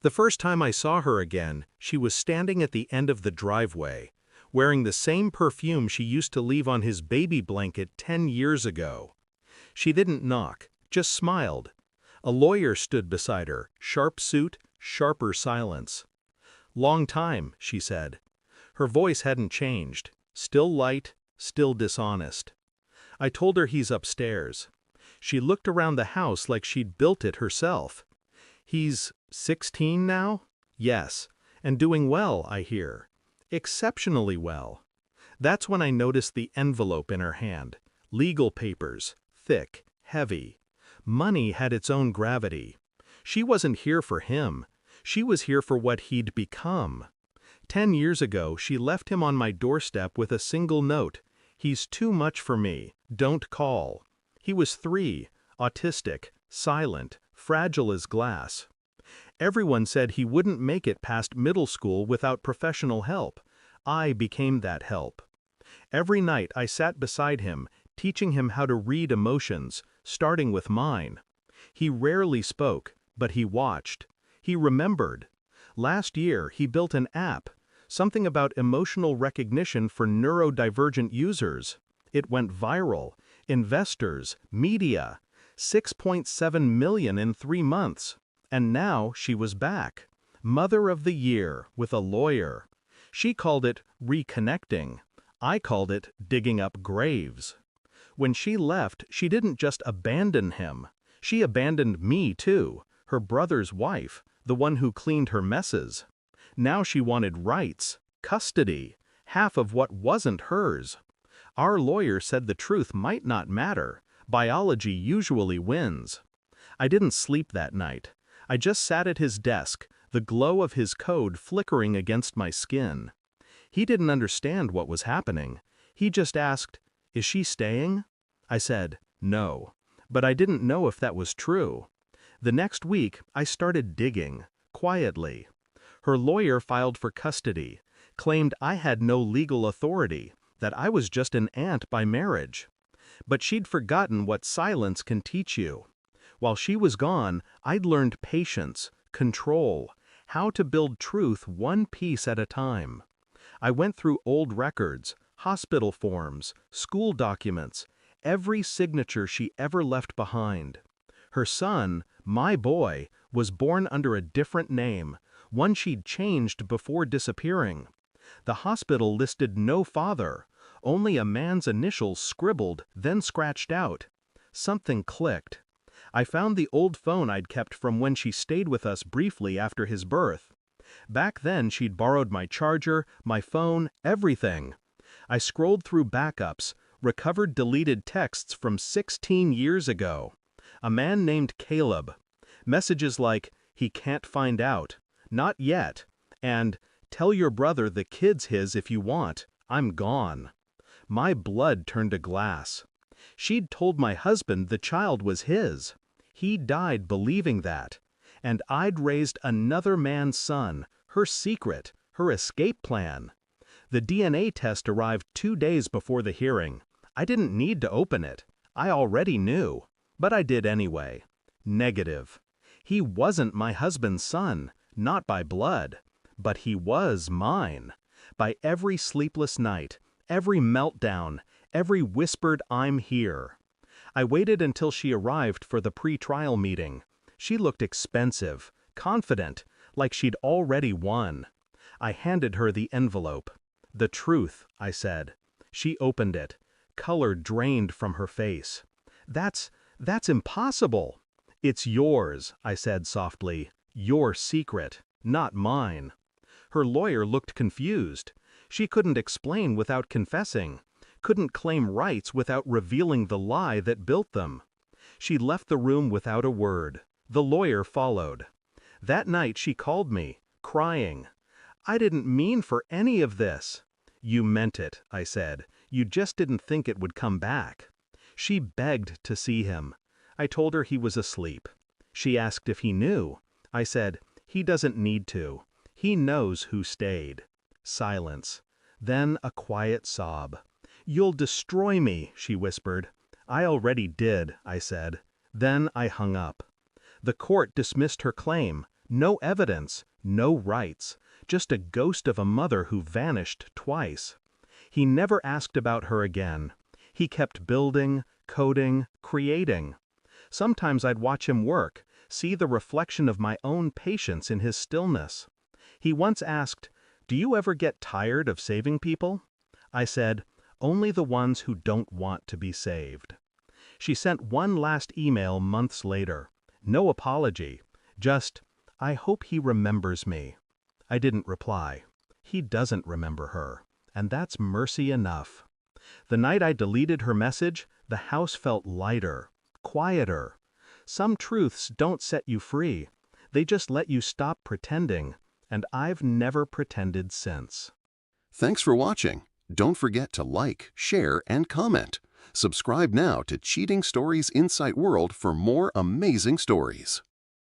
The first time I saw her again, she was standing at the end of the driveway, wearing the same perfume she used to leave on his baby blanket 10 years ago. She didn't knock, just smiled. A lawyer stood beside her, sharp suit, sharper silence. "Long time," she said. Her voice hadn't changed, still light, still dishonest. I told her he's upstairs. She looked around the house like she'd built it herself. "He's 16 now?" "Yes, and doing well, I hear. Exceptionally well." That's when I noticed the envelope in her hand. Legal papers, thick, heavy. Money had its own gravity. She wasn't here for him. She was here for what he'd become. 10 years ago, she left him on my doorstep with a single note. "He's too much for me. Don't call." He was 3, autistic, silent, fragile as glass. Everyone said he wouldn't make it past middle school without professional help. I became that help. Every night I sat beside him, teaching him how to read emotions, starting with mine. He rarely spoke, but he watched. He remembered. Last year, he built an app, something about emotional recognition for neurodivergent users. It went viral. Investors, media, 6.7 million in 3 months. And now she was back. Mother of the Year, with a lawyer. She called it reconnecting. I called it digging up graves. When she left, she didn't just abandon him. She abandoned me too, her brother's wife, the one who cleaned her messes. Now she wanted rights, custody, half of what wasn't hers. Our lawyer said the truth might not matter. Biology usually wins. I didn't sleep that night. I just sat at his desk, the glow of his code flickering against my skin. He didn't understand what was happening. He just asked, "Is she staying?" I said, "No." But I didn't know if that was true. The next week, I started digging, quietly. Her lawyer filed for custody, claimed I had no legal authority, that I was just an aunt by marriage. But she'd forgotten what silence can teach you. While she was gone, I'd learned patience, control, how to build truth one piece at a time. I went through old records, hospital forms, school documents, every signature she ever left behind. Her son, my boy, was born under a different name, one she'd changed before disappearing. The hospital listed no father, only a man's initials scribbled, then scratched out. Something clicked. I found the old phone I'd kept from when she stayed with us briefly after his birth. Back then, she'd borrowed my charger, my phone, everything. I scrolled through backups, recovered deleted texts from 16 years ago. A man named Caleb. Messages like, "He can't find out," "Not yet," and "Tell your brother the kid's his if you want, I'm gone." My blood turned to glass. She'd told my husband the child was his. He died believing that. And I'd raised another man's son, her secret, her escape plan. The DNA test arrived 2 days before the hearing. I didn't need to open it. I already knew. But I did anyway. Negative. He wasn't my husband's son, not by blood. But he was mine. By every sleepless night, every meltdown, every whispered "I'm here." I waited until she arrived for the pre-trial meeting. She looked expensive, confident, like she'd already won. I handed her the envelope. "The truth," I said. She opened it. Color drained from her face. That's impossible." "It's yours," I said softly. "Your secret, not mine." Her lawyer looked confused. She couldn't explain without confessing, couldn't claim rights without revealing the lie that built them. She left the room without a word. The lawyer followed. That night she called me, crying. "I didn't mean for any of this." "You meant it," I said. "You just didn't think it would come back." She begged to see him. I told her he was asleep. She asked if he knew. I said, "He doesn't need to. He knows who stayed." Silence. Then a quiet sob. "You'll destroy me," she whispered. "I already did," I said. Then I hung up. The court dismissed her claim, No evidence, no rights, just a ghost of a mother who vanished twice. He never asked about her again. He kept building, coding, creating. Sometimes I'd watch him work, see the reflection of my own patience in his stillness. He once asked, "Do you ever get tired of saving people?" I said, "Only the ones who don't want to be saved." She sent one last email months later. No apology, just, "I hope he remembers me." I didn't reply. He doesn't remember her, and that's mercy enough. The night I deleted her message, the house felt lighter, quieter. Some truths don't set you free. They just let you stop pretending, and I've never pretended since. Thanks for watching. Don't forget to like, share, and comment. Subscribe now to Cheating Stories Insight World for more amazing stories.